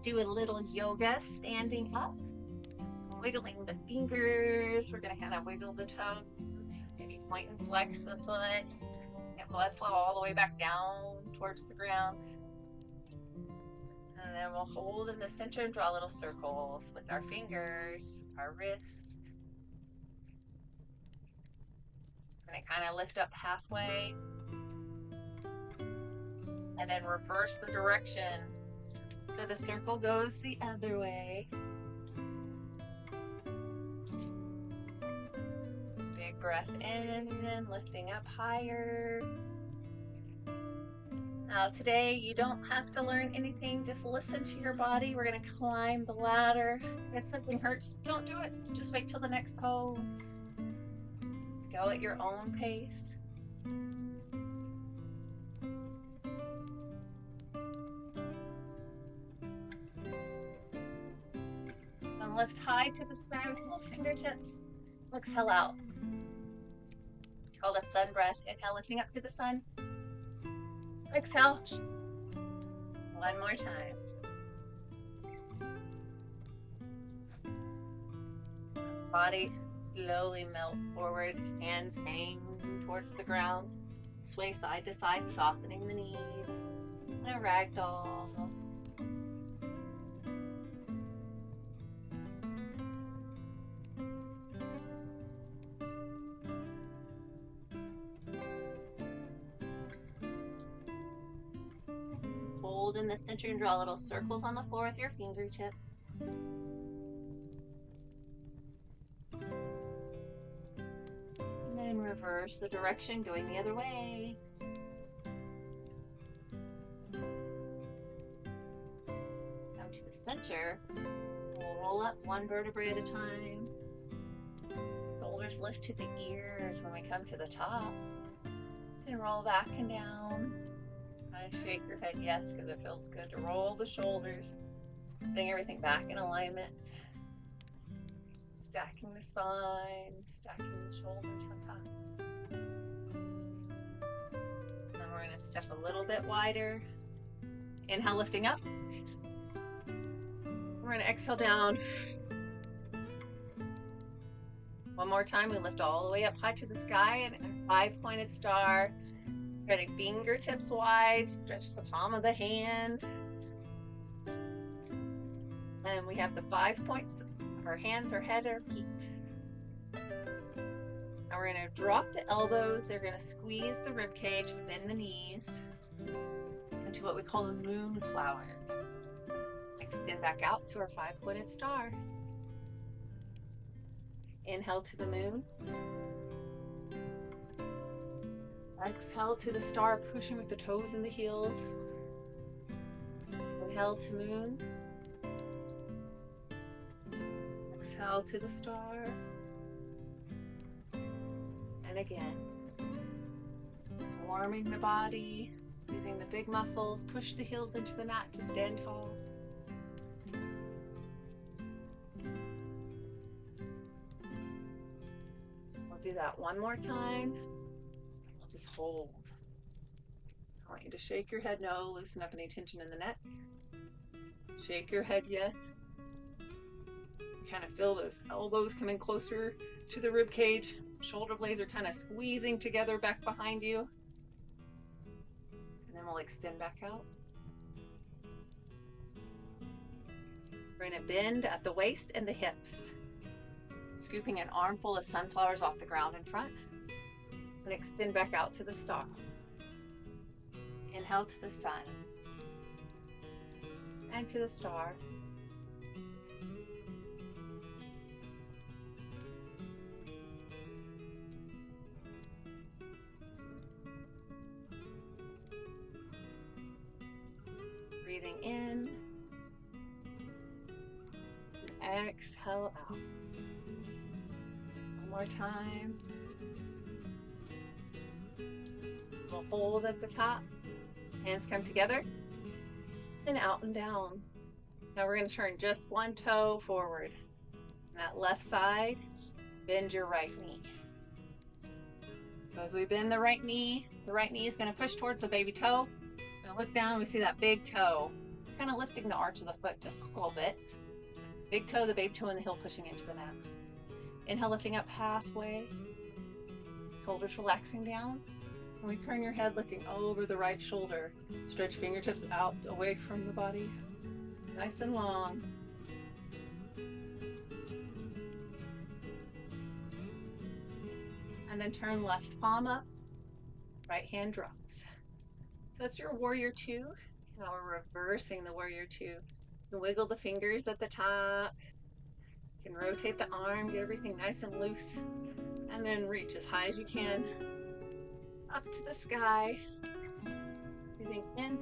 do a little yoga standing up, wiggling the fingers. We're gonna kind of wiggle the toes, maybe point and flex the foot, get blood flow all the way back down towards the ground. And then we'll hold in the center and draw little circles with our fingers, our wrist. We're gonna kind of lift up halfway and then reverse the direction. So the circle goes the other way. Big breath in and lifting up higher. Now today you don't have to learn anything, just listen to your body. We're gonna climb the ladder. If something hurts, don't do it. Just wait till the next pose. Let's go at your own pace. And lift high to the sky with both fingertips. Exhale out. It's called a sun breath. Inhale, lifting up to the sun. Exhale. One more time. Body slowly melt forward, hands hang towards the ground. Sway side to side, softening the knees. And a ragdoll. Hold in the center and draw little circles on the floor with your fingertips. And then reverse the direction, going the other way. Down to the center. We'll roll up one vertebrae at a time. Shoulders lift to the ears when we come to the top. And roll back and down. Shake your head yes, because it feels good to roll the shoulders, bring everything back in alignment, stacking the spine, stacking the shoulders on top. Then we're going to step a little bit wider. Inhale, lifting up. We're going to exhale down. One more time, we lift all the way up high to the sky and a 5-pointed star. Spreading fingertips wide, stretch the palm of the hand. And we have the 5 points of our hands, our head, our feet. Now we're going to drop the elbows. They're going to squeeze the rib cage within the knees into what we call a moonflower. Extend back out to our 5-pointed star. Inhale to the moon. Exhale to the star, pushing with the toes and the heels. Inhale to moon. Exhale to the star. And again. Just warming the body, using the big muscles. Push the heels into the mat to stand tall. We'll do that one more time. Just hold. I want you to shake your head no, loosen up any tension in the neck. Shake your head yes. Kind of feel those elbows coming closer to the rib cage. Shoulder blades are kind of squeezing together back behind you. And then we'll extend back out. We're going to bend at the waist and the hips. Scooping an armful of sunflowers off the ground in front. And extend back out to the star. Inhale to the sun. And to the star. Breathing in. Exhale out. One more time. We'll hold at the top. Hands come together. And out and down. Now we're going to turn just one toe forward. On that left side, bend your right knee. So as we bend the right knee is going to push towards the baby toe. We're going to look down, we see that big toe. Kind of lifting the arch of the foot just a little bit. Big toe, the baby toe, and the heel pushing into the mat. Inhale, lifting up halfway. Shoulders relaxing down. And we turn your head looking over the right shoulder. Stretch fingertips out away from the body. Nice and long. And then turn left palm up. Right hand drops. So that's your warrior two. Now we're reversing the warrior two. You can wiggle the fingers at the top. You can rotate the arm, get everything nice and loose. And then reach as high as you can up to the sky. Breathing in,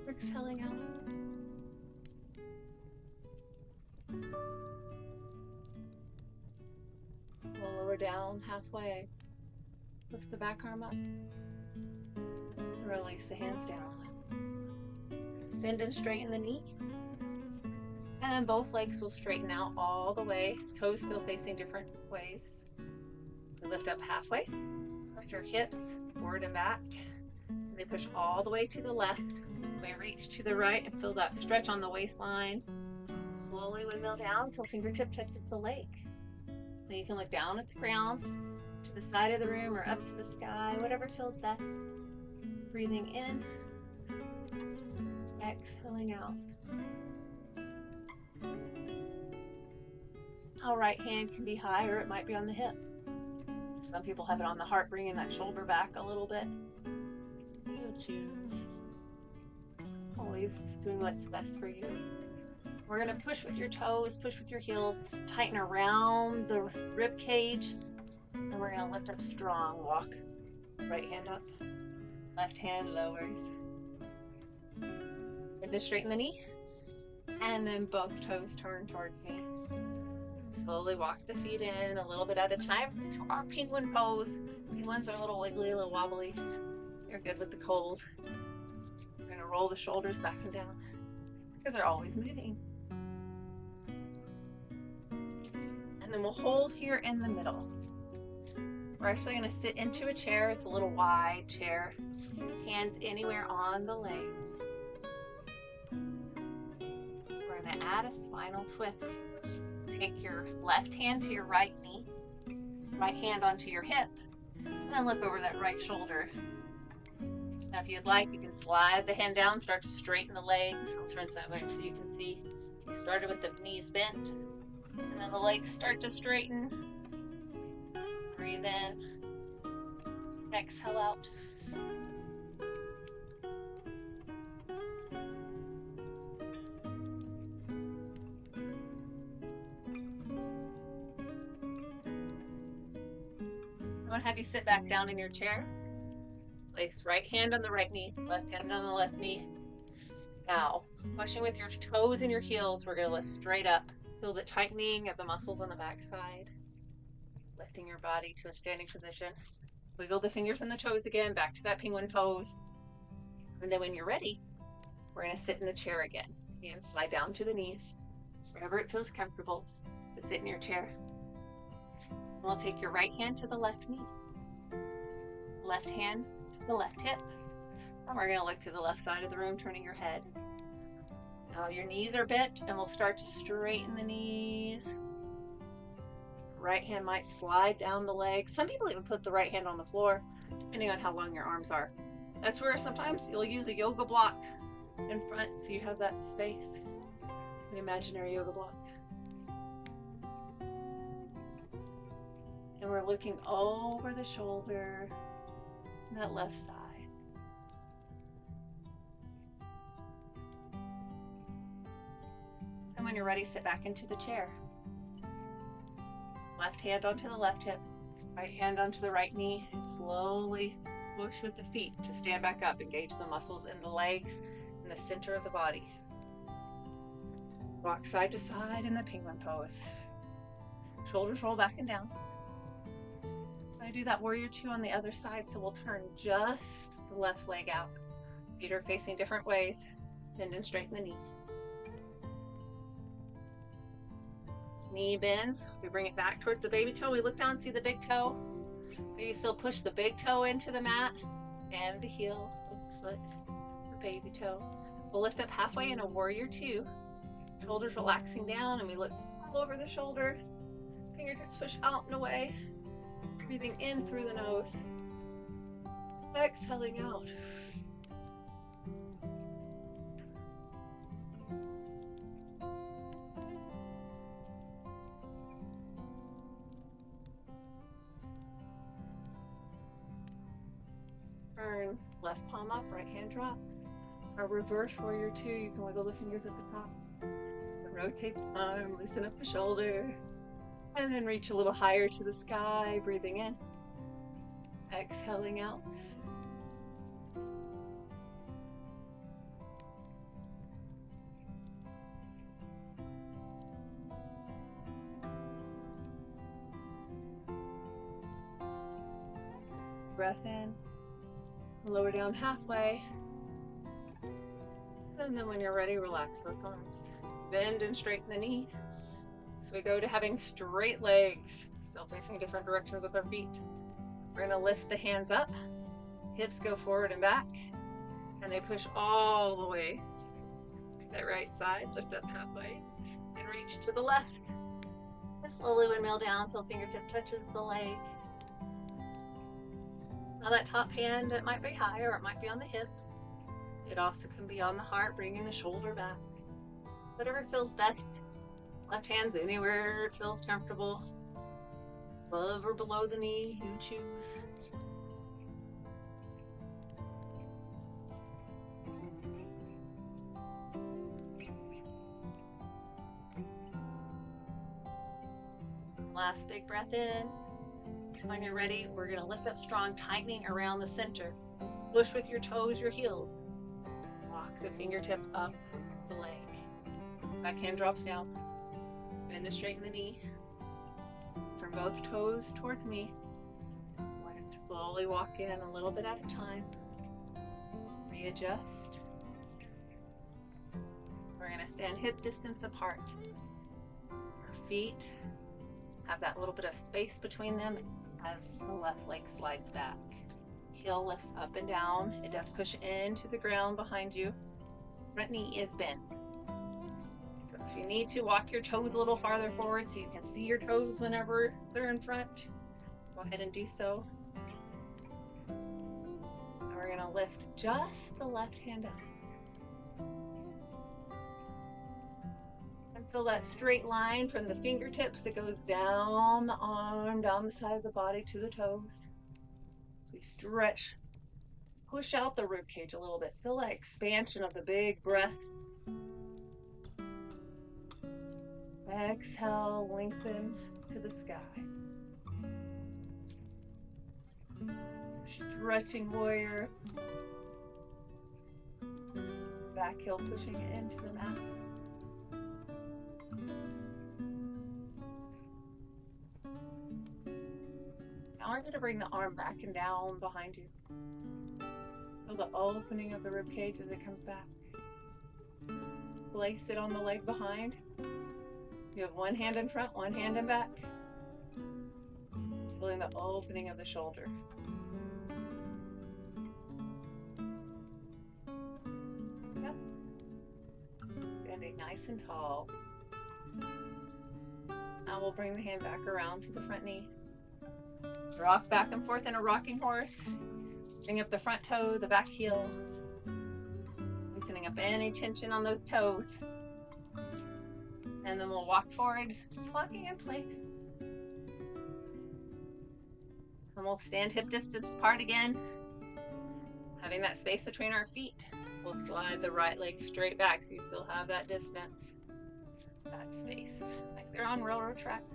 exhaling out. We'll lower down halfway. Lift the back arm up. Release the hands down. Bend and straighten the knee. And then both legs will straighten out all the way. Toes still facing different ways. We lift up halfway. Lift your hips forward and back. And they push all the way to the left. We reach to the right and feel that stretch on the waistline. Slowly wiggle down until fingertip touches the leg. Then you can look down at the ground, to the side of the room, or up to the sky, whatever feels best. Breathing in, exhaling out. Our right hand can be high or it might be on the hip. Some people have it on the heart, bringing that shoulder back a little bit. You'll choose. Always doing what's best for you. We're going to push with your toes, push with your heels, tighten around the rib cage, and we're going to lift up strong. Walk right hand up, left hand lowers. And just straighten the knee, and then both toes turn towards me. Slowly walk the feet in a little bit at a time to our penguin pose. Penguins are a little wiggly, a little wobbly. You're good with the cold. We're going to roll the shoulders back and down because they're always moving. And then we'll hold here in the middle. We're actually going to sit into a chair. It's a little wide chair. Hands anywhere on the legs. We're going to add a spinal twist. Take your left hand to your right knee, right hand onto your hip, and then look over that right shoulder. Now if you'd like, you can slide the hand down, start to straighten the legs. I'll turn that way so you can see. You started with the knees bent, and then the legs start to straighten. Breathe in, exhale out. I'm going to have you sit back down in your chair. Place right hand on the right knee, left hand on the left knee. Now, pushing with your toes and your heels, we're going to lift straight up. Feel the tightening of the muscles on the back side. Lifting your body to a standing position. Wiggle the fingers and the toes again, back to that penguin pose. And then when you're ready, we're going to sit in the chair again. And slide down to the knees, wherever it feels comfortable to sit in your chair. We'll take your right hand to the left knee, left hand to the left hip, and we're going to look to the left side of the room, turning your head. Now your knees are bent, and we'll start to straighten the knees. Right hand might slide down the leg. Some people even put the right hand on the floor, depending on how long your arms are. That's where sometimes you'll use a yoga block in front, so you have that space, an imaginary yoga block. And we're looking over the shoulder, that left side. And when you're ready, sit back into the chair. Left hand onto the left hip, right hand onto the right knee, and slowly push with the feet to stand back up. Engage the muscles in the legs and the center of the body. Walk side to side in the penguin pose. Shoulders roll back and down. I do that warrior two on the other side, so we'll turn just the left leg out. Feet are facing different ways. Bend and straighten the knee. Knee bends. We bring it back towards the baby toe. We look down and see the big toe. Maybe still push the big toe into the mat and the heel of the foot, the baby toe. We'll lift up halfway in a warrior two. Shoulders relaxing down, and we look all over the shoulder. Fingertips push out and away. Breathing in through the nose. Exhaling out. Turn left palm up, right hand drops. Our reverse warrior two, you can wiggle the fingers at the top. Rotate the arm, loosen up the shoulder. And then reach a little higher to the sky, breathing in. Exhaling out. Breath in. Lower down halfway. And then when you're ready, relax both arms. Bend and straighten the knee. So we go to having straight legs, still facing different directions with our feet. We're going to lift the hands up, hips go forward and back, and they push all the way to that right side. Lift up halfway and reach to the left. And slowly windmill down until fingertip touches the leg. Now that top hand, it might be high or it might be on the hip. It also can be on the heart, bringing the shoulder back. Whatever feels best. Left hand's anywhere it feels comfortable. Above or below the knee, you choose. Last big breath in. When you're ready, we're going to lift up strong, tightening around the center. Push with your toes, your heels. Walk the fingertips up the leg. Back hand drops down. Bend and straighten the knee. Turn both toes towards me. We're going to slowly walk in a little bit at a time. Readjust. We're going to stand hip distance apart. Our feet have that little bit of space between them as the left leg slides back. Heel lifts up and down. It does push into the ground behind you. Front knee is bent. So if you need to, walk your toes a little farther forward so you can see your toes whenever they're in front. Go ahead and do so. And we're going to lift just the left hand up. And feel that straight line from the fingertips that goes down the arm, down the side of the body to the toes. We stretch, push out the rib cage a little bit. Feel that expansion of the big breath. Exhale, lengthen to the sky. Stretching warrior. Back heel pushing it into the mat. Now we're going to bring the arm back and down behind you. Feel the opening of the rib cage as it comes back. Place it on the leg behind. You have one hand in front, one hand in back. Feeling the opening of the shoulder. Yep. Standing nice and tall. Now we'll bring the hand back around to the front knee. Rock back and forth in a rocking horse. Bring up the front toe, the back heel. Loosening up any tension on those toes. And then we'll walk forward, locking in place. And we'll stand hip distance apart again. Having that space between our feet. We'll glide the right leg straight back so you still have that distance, that space, like they're on railroad tracks.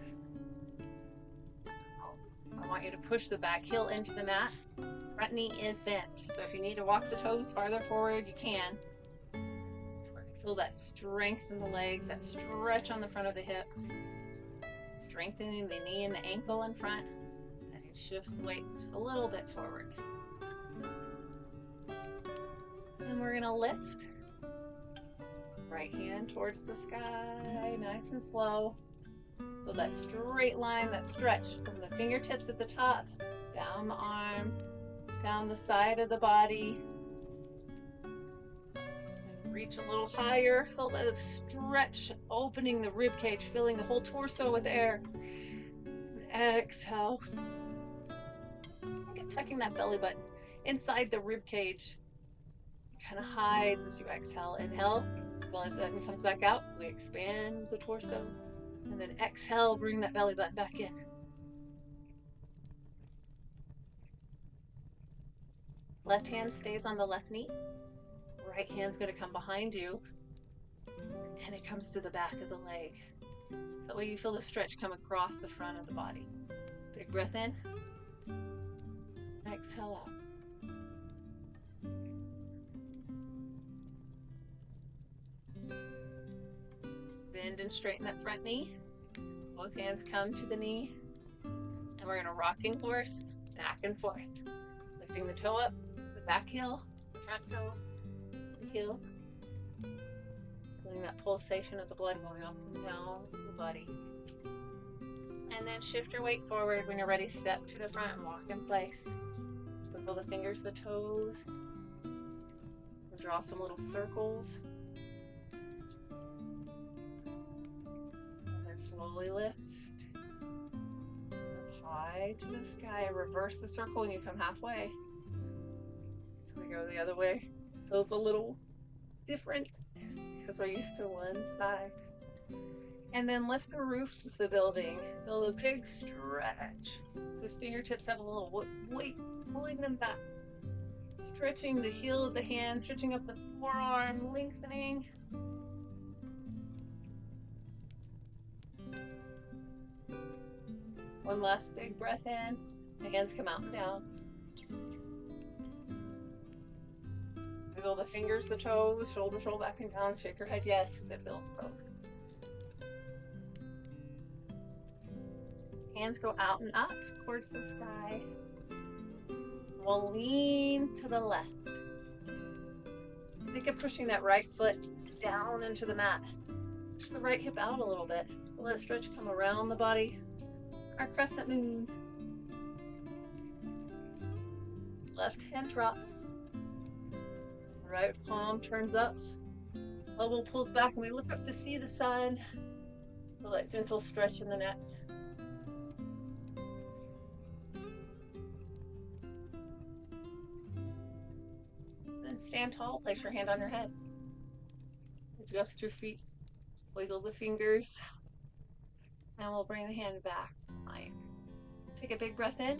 I want you to push the back heel into the mat. Front knee is bent, so if you need to walk the toes farther forward, you can. Feel that strength in the legs, that stretch on the front of the hip. Strengthening the knee and the ankle in front as you shift the weight just a little bit forward. And we're going to lift. Right hand towards the sky, nice and slow. Feel that straight line, that stretch from the fingertips at the top, down the arm, down the side of the body. And reach a little higher. Feel the stretch, opening the rib cage, filling the whole torso with air. Exhale. Keep tucking that belly button inside the rib cage. Kind of hides as you exhale. Inhale, belly button comes back out as we expand the torso. And then exhale, bring that belly button back in. Left hand stays on the left knee. Right hand's going to come behind you. And it comes to the back of the leg. That way you feel the stretch come across the front of the body. Big breath in. Exhale out. Bend and straighten that front knee. Both hands come to the knee. And we're going to rocking horse, back and forth. Lifting the toe up, the back heel, the front toe, the heel. Feeling that pulsation of the blood going up and down the body. And then shift your weight forward. When you're ready, step to the front and walk in place. Wiggle the fingers, the toes. Draw some little circles. And then slowly lift. High to the sky. Reverse the circle when you come halfway. So we go the other way. Feels a little different because we're used to one side. And then lift the roof of the building. Feel a big stretch. So his fingertips have a little weight, pulling them back. Stretching the heel of the hand, stretching up the forearm, lengthening. One last big breath in. The hands come out and down. Wiggle the fingers, the toes, shoulders roll back and down. Shake your head yes, because it feels so good. Hands go out and up towards the sky. We'll lean to the left. Think of pushing that right foot down into the mat. Push the right hip out a little bit. Let stretch come around the body. Our crescent moon. Left hand drops. Right palm turns up. Elbow pulls back and we look up to see the sun. Feel that gentle stretch in the neck. Then stand tall, place your hand on your head. Adjust your feet. Wiggle the fingers. And we'll bring the hand back. Fine. Take a big breath in.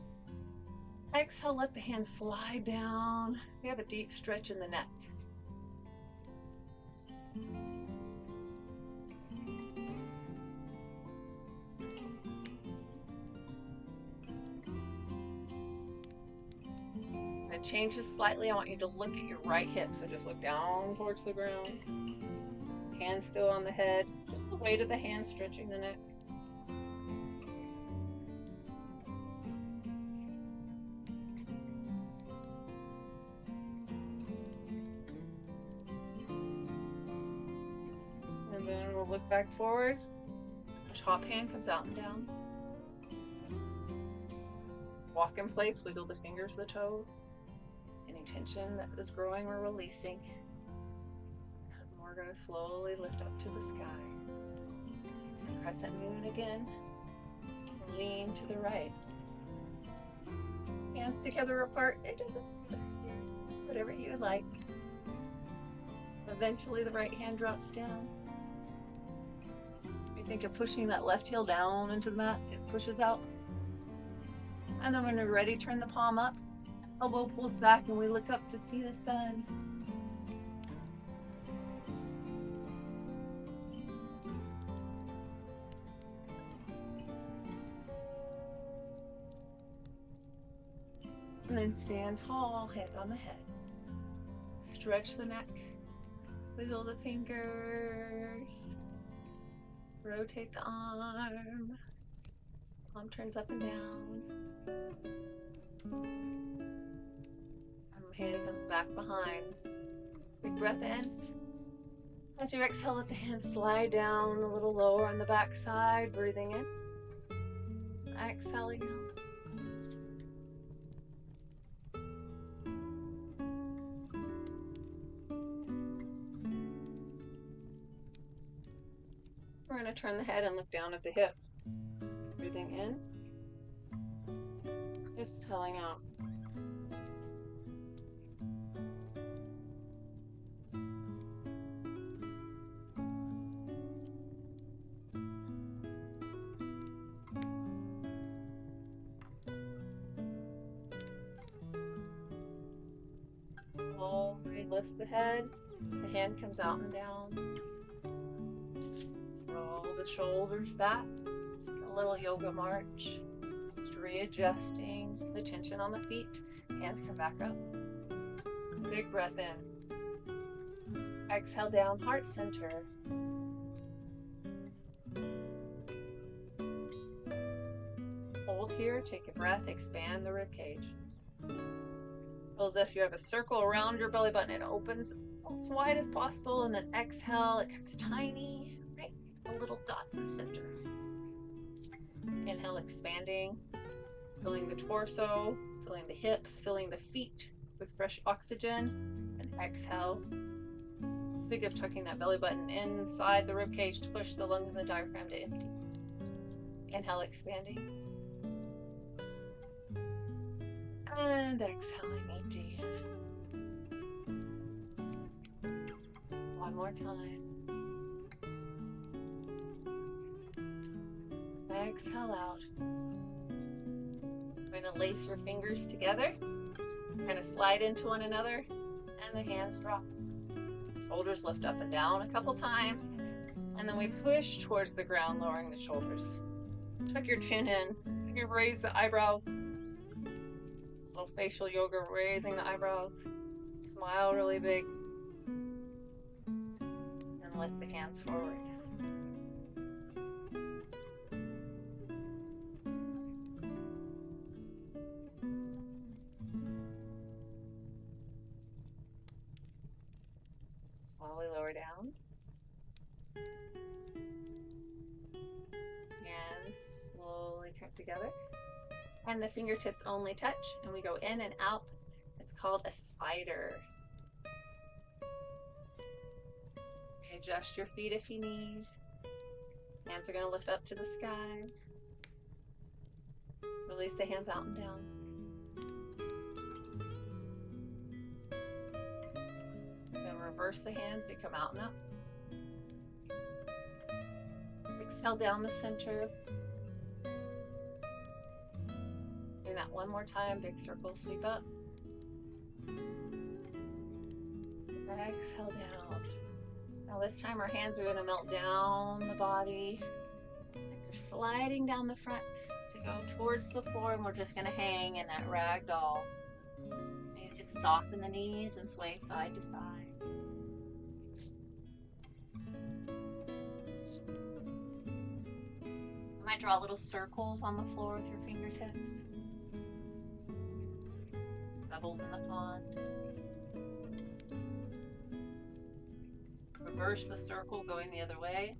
Exhale, let the hand slide down. We have a deep stretch in the neck. It changes slightly. I want you to look at your right hip. So just look down towards the ground. Hand still on the head. Just the weight of the hand stretching the neck. And then we'll look back forward. Top hand comes out and down. Walk in place, wiggle the fingers, the toes. Any tension that is growing or releasing. And we're going to slowly lift up to the sky. Crescent moon again. Lean to the right. Hands together apart. It doesn't matter. Whatever you like. Eventually the right hand drops down. You think of pushing that left heel down into the mat. It pushes out. And then when you're ready, turn the palm up. Elbow pulls back and we look up to see the sun. And then stand tall, hand on the head. Stretch the neck. Wiggle the fingers. Rotate the arm. Palm turns up and down. And hand comes back behind. Big breath in. As you exhale, let the hand slide down a little lower on the back side. Breathing in. Exhaling out. We're going to turn the head and look down at the hip. Breathing in. Exhaling out. Slowly lift the head. The hand comes out and down. Roll the shoulders back. A little yoga march. Just readjusting the tension on the feet. Hands come back up. Big breath in. Exhale down, heart center. Hold here, take a breath, expand the rib cage. Feel as if you have a circle around your belly button. It opens as wide as possible, and then exhale, it comes tiny, right? A little dot in the center. Inhale, expanding, filling the torso, filling the hips, filling the feet with fresh oxygen, and exhale. Think of tucking that belly button inside the rib cage to push the lungs and the diaphragm to empty. Inhale, expanding. And exhaling, empty. One more time. Exhale out. We're going to lace your fingers together. Kind of slide into one another, and the hands drop. Shoulders lift up and down a couple times, and then we push towards the ground, lowering the shoulders. Tuck your chin in. You raise the eyebrows. Little facial yoga, raising the eyebrows. Smile really big. And lift the hands forward. Slowly lower down. Hands slowly come together. And the fingertips only touch, and we go in and out. It's called a spider. Adjust your feet if you need. Hands are going to lift up to the sky. Release the hands out and down. Then reverse the hands, they come out and up. Exhale down the center. Doing that one more time, big circle, sweep up. Exhale down. Now this time our hands are going to melt down the body. Like they're sliding down the front to go towards the floor, and we're just going to hang in that rag doll. You can soften the knees and sway side to side. You might draw little circles on the floor with your fingertips. Bubbles in the pond. Reverse the circle going the other way.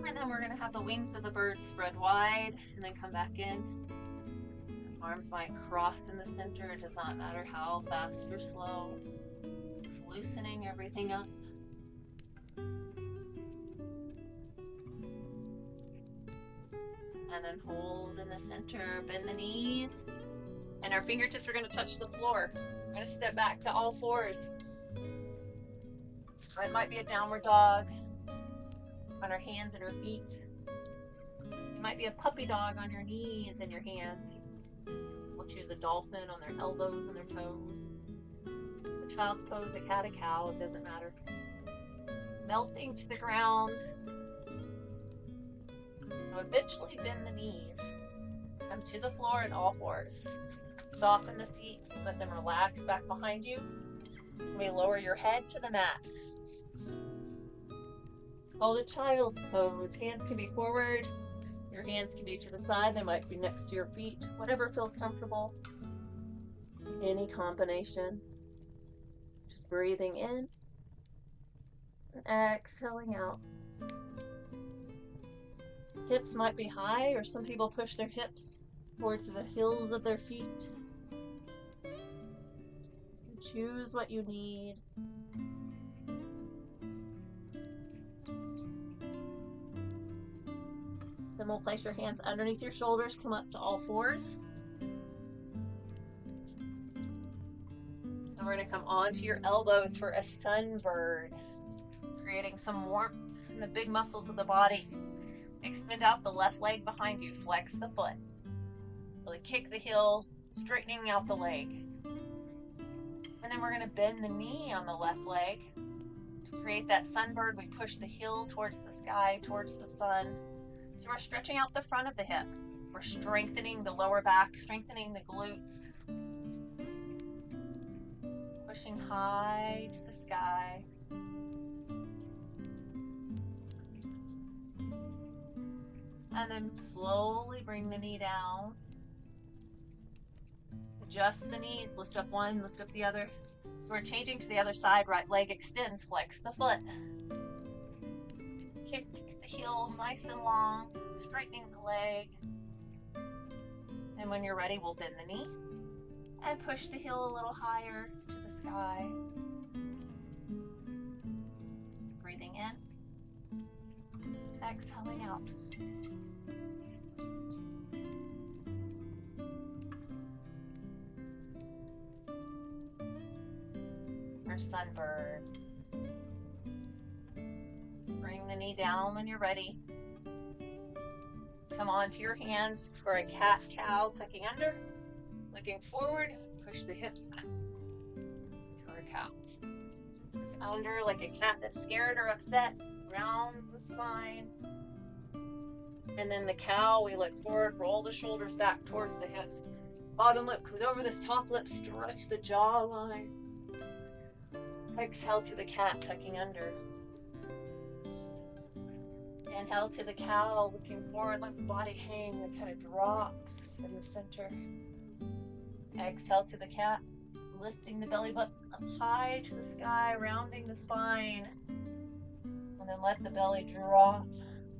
And then we're going to have the wings of the bird spread wide and then come back in. Arms might cross in the center. It does not matter how fast or slow. Just loosening everything up. And then hold in the center, bend the knees, and our fingertips are going to touch the floor. We're going to step back to all fours. Or it might be a downward dog on our hands and our feet. It might be a puppy dog on your knees and your hands. We'll choose a dolphin on their elbows and their toes. A child's pose, a cat, a cow, it doesn't matter. Melting to the ground. So eventually bend the knees. Come to the floor in all fours. Soften the feet, let them relax back behind you. You may lower your head to the mat. It's called a child's pose. Hands can be forward. Your hands can be to the side. They might be next to your feet. Whatever feels comfortable. Any combination. Just breathing in and exhaling out. Hips might be high, or some people push their hips towards the heels of their feet. Choose what you need. Then we'll place your hands underneath your shoulders, come up to all fours. And we're going to come onto your elbows for a sunbird, creating some warmth in the big muscles of the body. Extend out the left leg behind you, flex the foot. Really kick the heel, straightening out the leg. And then we're going to bend the knee on the left leg. To create that sunbird, we push the heel towards the sky, towards the sun. So we're stretching out the front of the hip. We're strengthening the lower back, strengthening the glutes. Pushing high to the sky. And then slowly bring the knee down. Adjust the knees, lift up one, lift up the other. So we're changing to the other side, right leg extends, flex the foot. Kick the heel nice and long, straightening the leg. And when you're ready, we'll bend the knee and push the heel a little higher to the sky. Breathing in, exhaling out. Our sunbird. Bring the knee down when you're ready. Come onto your hands for a cat-cow, tucking under. Looking forward, push the hips back to our cow. Look under like a cat that's scared or upset, rounds the spine. And then the cow, we look forward, roll the shoulders back towards the hips. Bottom lip comes over the top lip, stretch the jawline. Exhale to the cat, tucking under. Inhale to the cow, looking forward, let the body hang and kind of drops in the center. Exhale to the cat, lifting the belly button up high to the sky, rounding the spine. And then let the belly drop,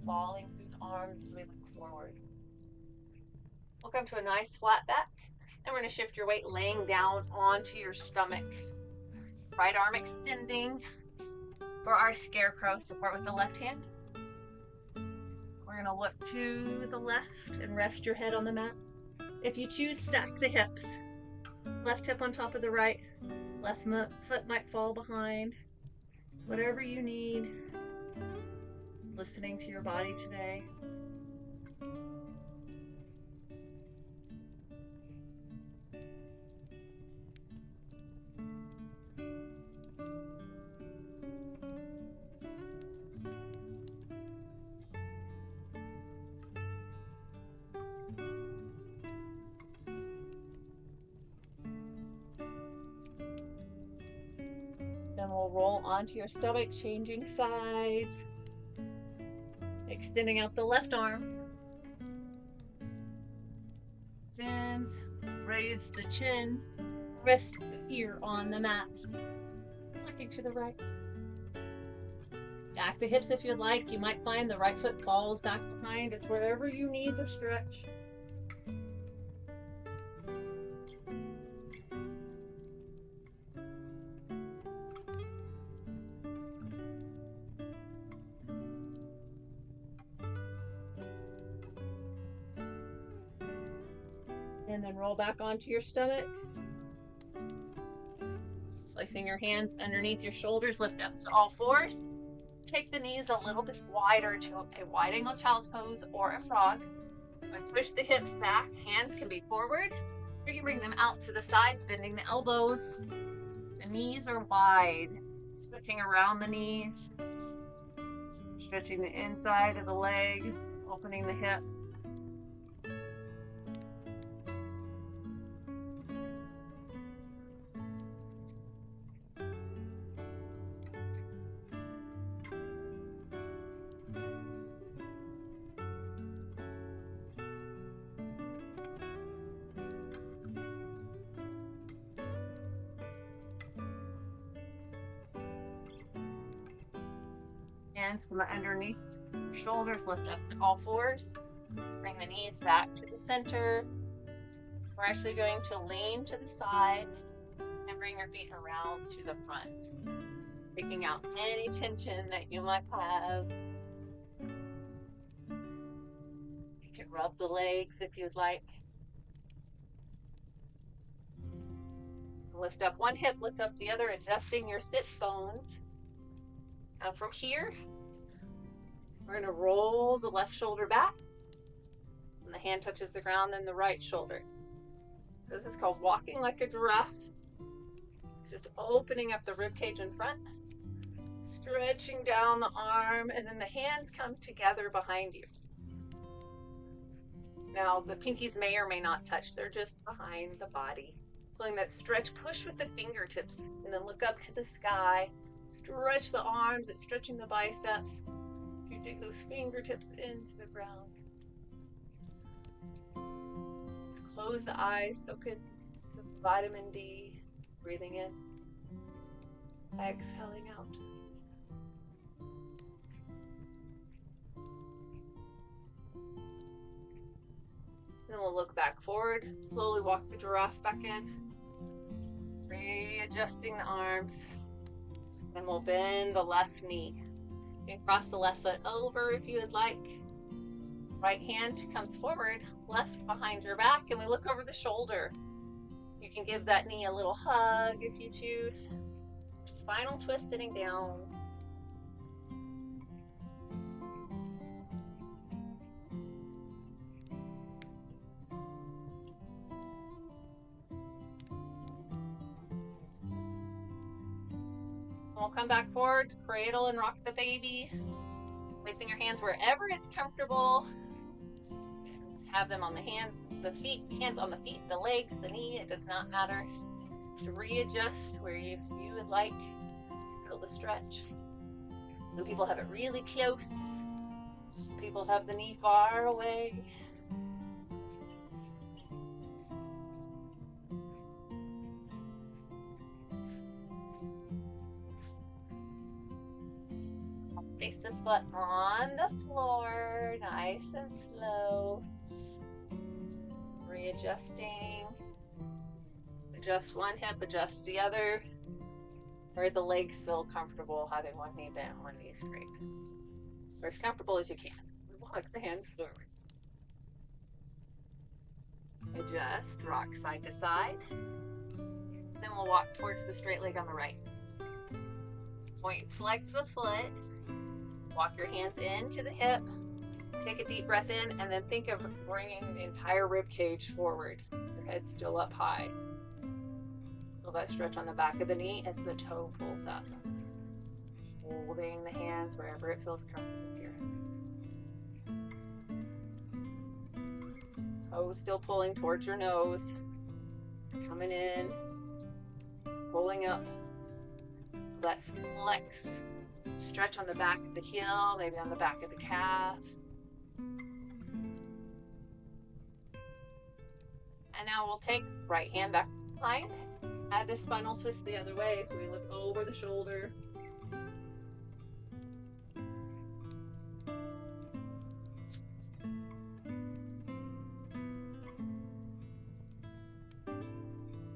falling through the arms as we look forward. We'll come to a nice flat back. And we're going to shift your weight laying down onto your stomach. Right arm extending for our scarecrow, support with the left hand. We're going to look to the left and rest your head on the mat. If you choose, stack the hips. Left hip on top of the right. Left foot might fall behind. Whatever you need. Listening to your body today. Then we'll roll onto your stomach, changing sides. Extending out the left arm. Bends, raise the chin, rest the ear on the mat. Looking to the right. Stack the hips if you'd like. You might find the right foot falls back behind. It's wherever you need the stretch. And then roll back onto your stomach. Placing your hands underneath your shoulders, lift up to all fours. Take the knees a little bit wider to a wide angle child's pose or a frog. And push the hips back. Hands can be forward. Or you can bring them out to the sides, bending the elbows. The knees are wide. Switching around the knees. Stretching the inside of the leg, opening the hip. Hands come underneath your shoulders, lift up to all fours. Bring the knees back to the center. We're actually going to lean to the side and bring your feet around to the front. Taking out any tension that you might have. Rub the legs if you'd like. Lift up one hip, lift up the other, adjusting your sit bones. Now from here, we're going to roll the left shoulder back. And the hand touches the ground, then the right shoulder. This is called walking like a giraffe. Just opening up the rib cage in front, stretching down the arm, and then the hands come together behind you. Now the pinkies may or may not touch, they're just behind the body. Feeling that stretch, push with the fingertips, and then look up to the sky. Stretch the arms, it's stretching the biceps. You dig those fingertips into the ground. Just close the eyes, soak in some vitamin D. Breathing in, exhaling out. Then we'll look back forward, slowly walk the giraffe back in, readjusting the arms. Then we'll bend the left knee. You can cross the left foot over if you would like. Right hand comes forward, left behind your back, and we look over the shoulder. You can give that knee a little hug if you choose. Spinal twist sitting down. We'll come back forward, cradle and rock the baby. Placing your hands wherever it's comfortable. Have them on the hands, the feet, hands on the feet, the legs, the knee, it does not matter. Just readjust where you would like. Feel the stretch. Some people have it really close. Some people have the knee far away. Place this foot on the floor, nice and slow. Readjusting. Adjust one hip, adjust the other. Where the legs feel comfortable, having one knee bent, one knee straight. Or as comfortable as you can. Walk the hands forward. Adjust, rock side to side. Then we'll walk towards the straight leg on the right. Point, flex the foot. Walk your hands into the hip. Take a deep breath in, and then think of bringing the entire rib cage forward. Your head's still up high. Feel that stretch on the back of the knee as the toe pulls up. Holding the hands wherever it feels comfortable here. Toes still pulling towards your nose. Coming in. Pulling up. Let's flex. Stretch on the back of the heel, maybe on the back of the calf. And now we'll take right hand back behind. Add the spinal twist the other way, so we look over the shoulder.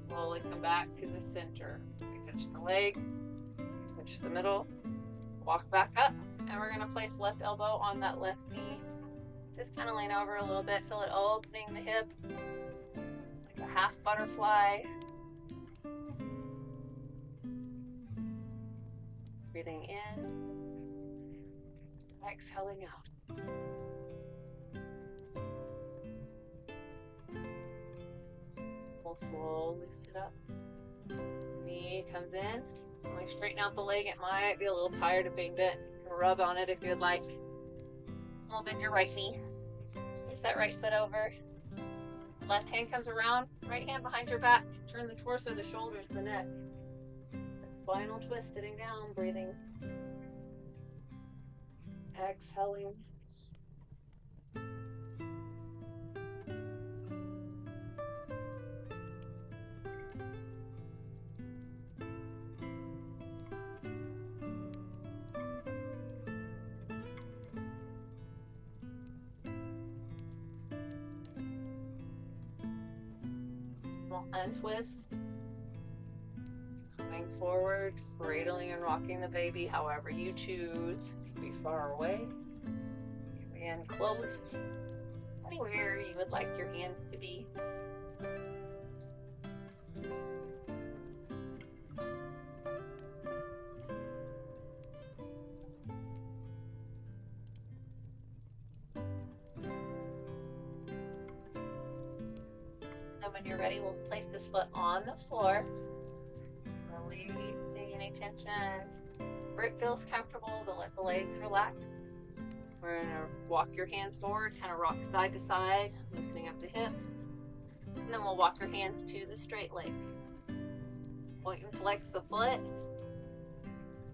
Slowly come back to the center. We touch the leg, touch the middle, walk back up, and we're gonna place left elbow on that left knee. Just kind of lean over a little bit, feel it opening the hip, like a half butterfly. Breathing in, exhaling out. We'll slowly sit up. Knee comes in. When we straighten out the leg, it might be a little tired of being bent. You can rub on it if you'd like. We'll bend your right knee. Place that right foot over. Left hand comes around. Right hand behind your back. Turn the torso, the shoulders, the neck. Spinal twist, sitting down, breathing. Exhaling. Untwist. Coming forward, cradling and rocking the baby however you choose. Be far away. Come in close. anywhere you would like your hands to be. And when you're ready, we'll place this foot on the floor. Releasing any tension. Where it feels comfortable to let the legs relax. We're going to walk your hands forward, kind of rock side to side, loosening up the hips. And then we'll walk your hands to the straight leg. Point and flex the foot.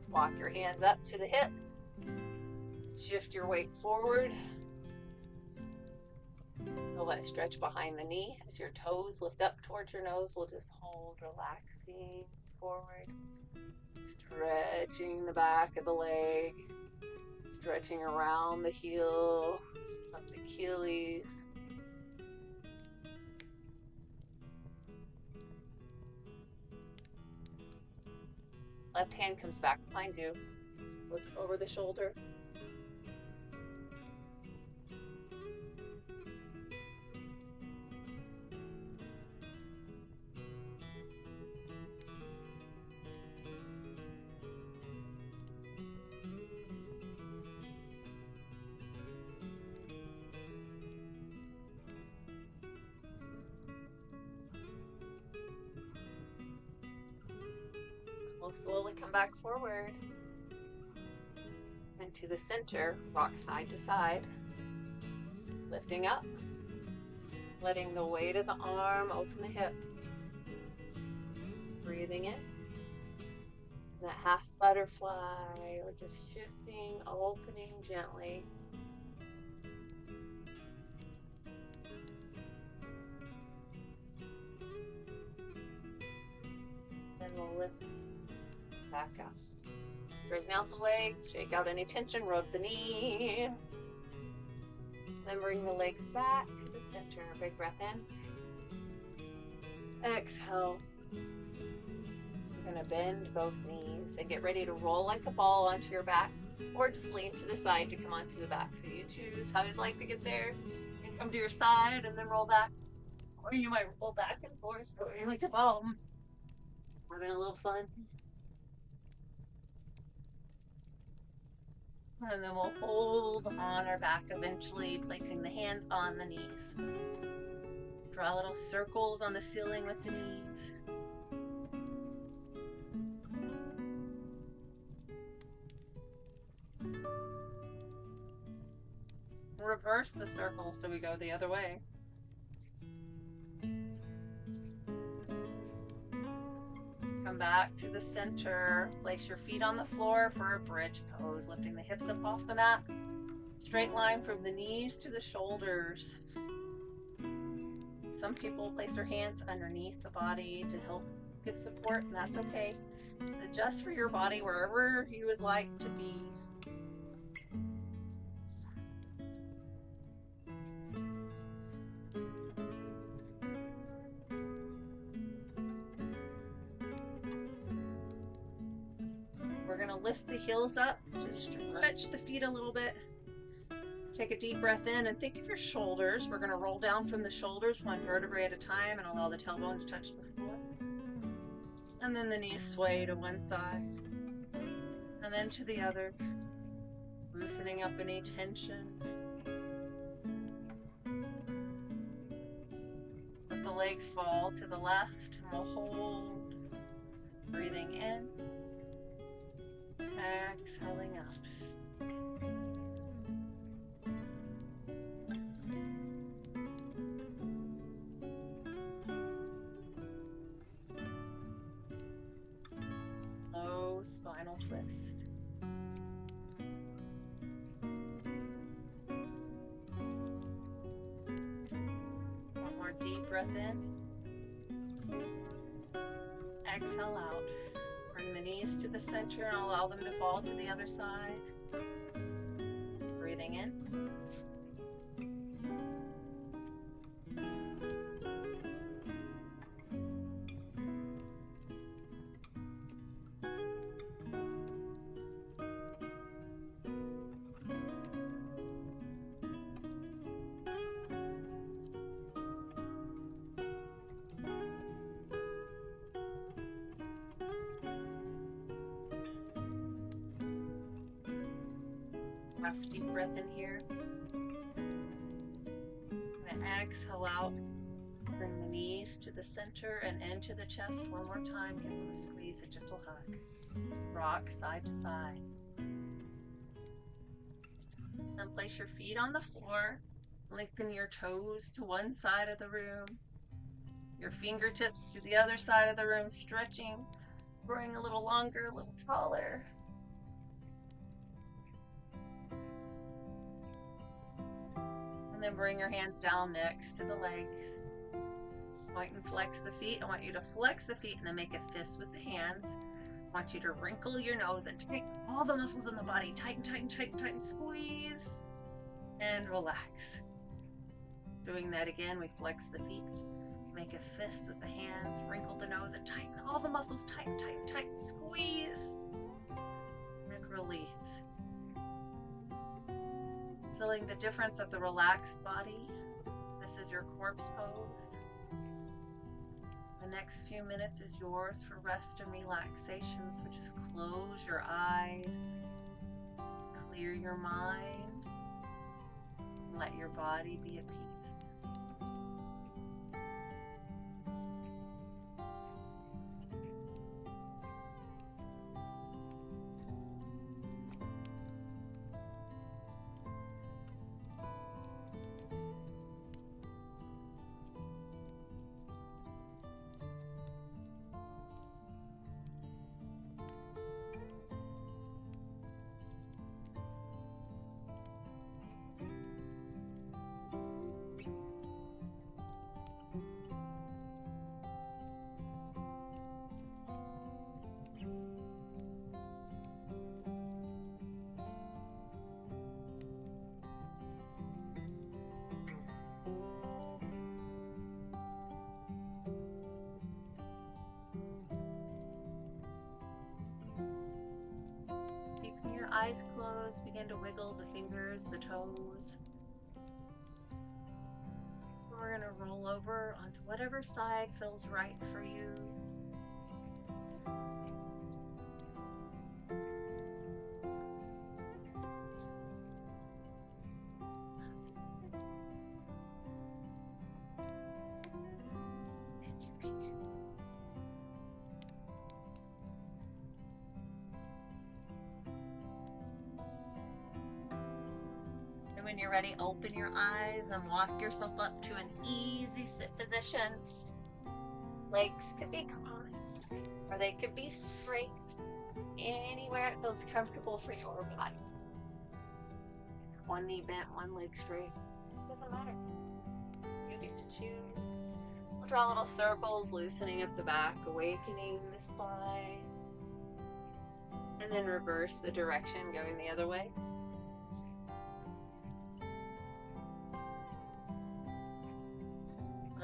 Walk your hands up to the hip. Shift your weight forward. You'll let it stretch behind the knee as your toes lift up towards your nose. We'll just hold, relaxing forward. Stretching the back of the leg. Stretching around the heel, up the Achilles. Left hand comes back behind you. Look over the shoulder. We'll slowly come back forward and to the center, rock side to side, lifting up, letting the weight of the arm open the hip, breathing in, that half butterfly, or just shifting, opening gently. Then we'll lift back up. Straighten out the legs, shake out any tension, rub the knee. Then bring the legs back to the center. Big breath in. Exhale. You're going to bend both knees and get ready to roll like a ball onto your back, or just lean to the side to come onto the back. So you choose how you'd like to get there. You can come to your side and then roll back, or you might roll back and forth, or you like to ball. Having a little fun. And then we'll hold on our back, eventually placing the hands on the knees. Draw little circles on the ceiling with the knees. Reverse the circle so we go the other way. Come back to the center. Place your feet on the floor for a bridge pose, lifting the hips up off the mat. Straight line from the knees to the shoulders. Some people place their hands underneath the body to help give support, and that's okay. Adjust for your body wherever you would like to be. We're going to lift the heels up, just stretch the feet a little bit. Take a deep breath in and think of your shoulders. We're going to roll down from the shoulders one vertebrae at a time and allow the tailbone to touch the floor. And then the knees sway to one side and then to the other, loosening up any tension. Let the legs fall to the left and we'll hold, breathing in. Exhaling out. Slow spinal twist. One more deep breath in. Exhale out. Bring the knees to the center and allow them to fall to the other side. Breathing in. Last deep breath in here. And exhale out. Bring the knees to the center and into the chest one more time. Give them a squeeze, a gentle hug. Rock side to side. Then place your feet on the floor. Lengthen your toes to one side of the room. Your fingertips to the other side of the room, stretching, growing a little longer, a little taller. And then bring your hands down next to the legs. Point and flex the feet. I want you to flex the feet and then make a fist with the hands. I want you to wrinkle your nose and tighten all the muscles in the body. Tighten, tighten, tighten, tighten, squeeze, and relax. Doing that again, we flex the feet. Make a fist with the hands, wrinkle the nose, and tighten all the muscles. Tighten, tighten, tighten, squeeze, and release. Feeling the difference of the relaxed body. This is your corpse pose. The next few minutes is yours for rest and relaxation, so just close your eyes, clear your mind, and let your body be at peace. Eyes closed, begin to wiggle the fingers, the toes. We're going to roll over onto whatever side feels right for you. When you're ready, open your eyes and walk yourself up to an easy sit position. Legs could be crossed or they could be straight. Anywhere it feels comfortable for your body. One knee bent, one leg straight. Doesn't matter. You get to choose. We'll draw little circles, loosening up the back, awakening the spine. And then reverse the direction, going the other way.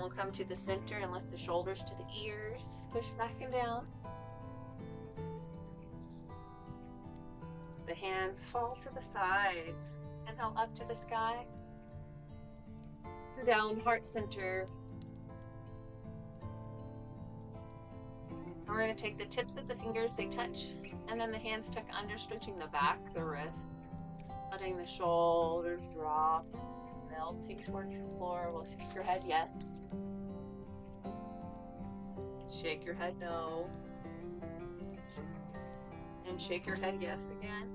We'll come to the center and lift the shoulders to the ears. Push back and down. The hands fall to the sides. Inhale up to the sky. Down, heart center. And we're going to take the tips of the fingers, they touch, and then the hands tuck under, stretching the back, the wrist, letting the shoulders drop, melting towards the floor. We'll shake your head yes. Shake your head no. And shake your head yes again.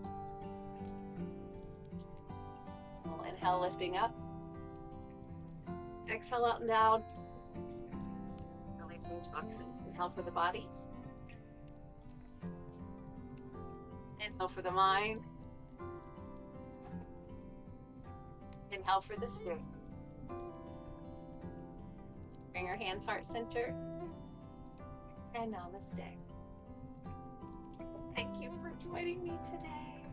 We'll inhale, lifting up. Exhale out and down. Releasing toxins. Inhale for the body. Inhale for the mind. Inhale for the spirit. Bring your hands heart center. And namaste. Thank you for joining me today.